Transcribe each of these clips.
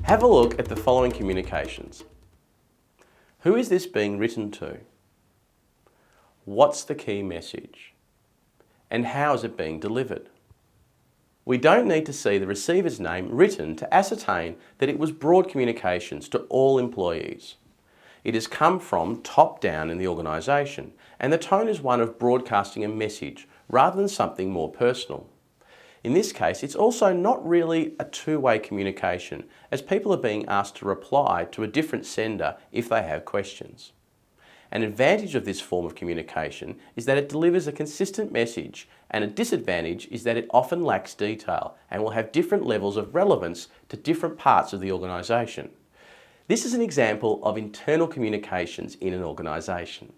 Have a look at the following communications. Who is this being written to? What's the key message? And how is it being delivered? We don't need to see the receiver's name written to ascertain that it was broad communications to all employees. It has come from top down in the organisation, and the tone is one of broadcasting a message rather than something more personal. In this case, it's also not really a two-way communication, as people are being asked to reply to a different sender if they have questions. An advantage of this form of communication is that it delivers a consistent message, and a disadvantage is that it often lacks detail and will have different levels of relevance to different parts of the organisation. This is an example of internal communications in an organisation.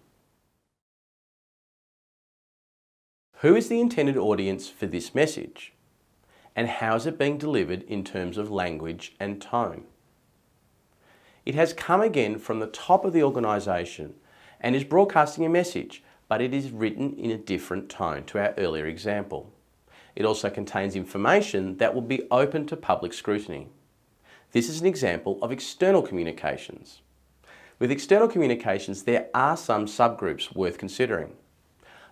Who is the intended audience for this message? And how is it being delivered in terms of language and tone? It has come again from the top of the organisation and is broadcasting a message, but it is written in a different tone to our earlier example. It also contains information that will be open to public scrutiny. This is an example of external communications. With external communications, there are some subgroups worth considering.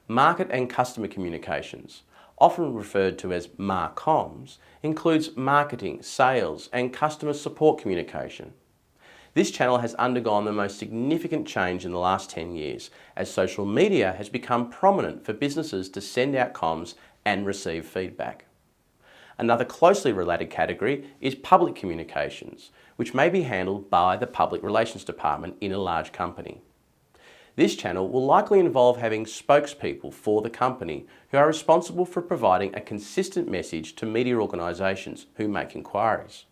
Market and customer communications, often referred to as MarComms, includes marketing, sales, and customer support communication. This channel has undergone the most significant change in the last 10 years, as social media has become prominent for businesses to send out comms and receive feedback. Another closely related category is public communications, which may be handled by the Public Relations Department in a large company. This channel will likely involve having spokespeople for the company who are responsible for providing a consistent message to media organisations who make inquiries.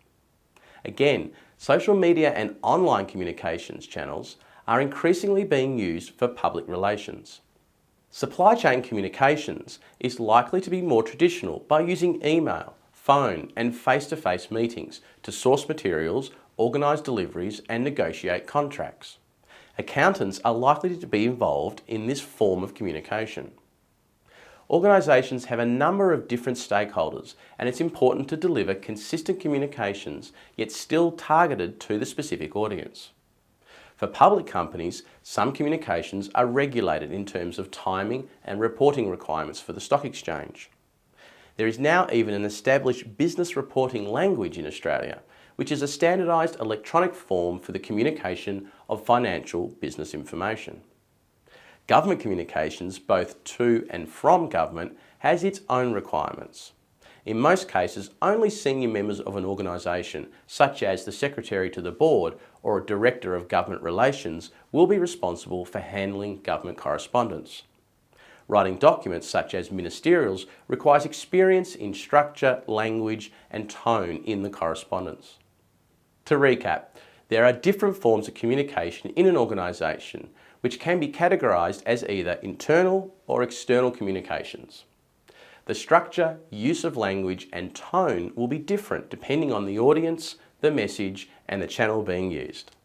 Again, social media and online communications channels are increasingly being used for public relations. Supply chain communications is likely to be more traditional by using email, phone and face-to-face meetings to source materials, organise deliveries and negotiate contracts. Accountants are likely to be involved in this form of communication. Organisations have a number of different stakeholders, and it's important to deliver consistent communications, yet still targeted to the specific audience. For public companies, some communications are regulated in terms of timing and reporting requirements for the stock exchange. There is now even an established business reporting language in Australia, which is a standardised electronic form for the communication of financial business information. Government communications, both to and from government, has its own requirements. In most cases, only senior members of an organisation, such as the Secretary to the Board or a Director of Government Relations, will be responsible for handling government correspondence. Writing documents such as ministerials requires experience in structure, language and tone in the correspondence. To recap, there are different forms of communication in an organisation which can be categorised as either internal or external communications. The structure, use of language and tone will be different depending on the audience, the message and the channel being used.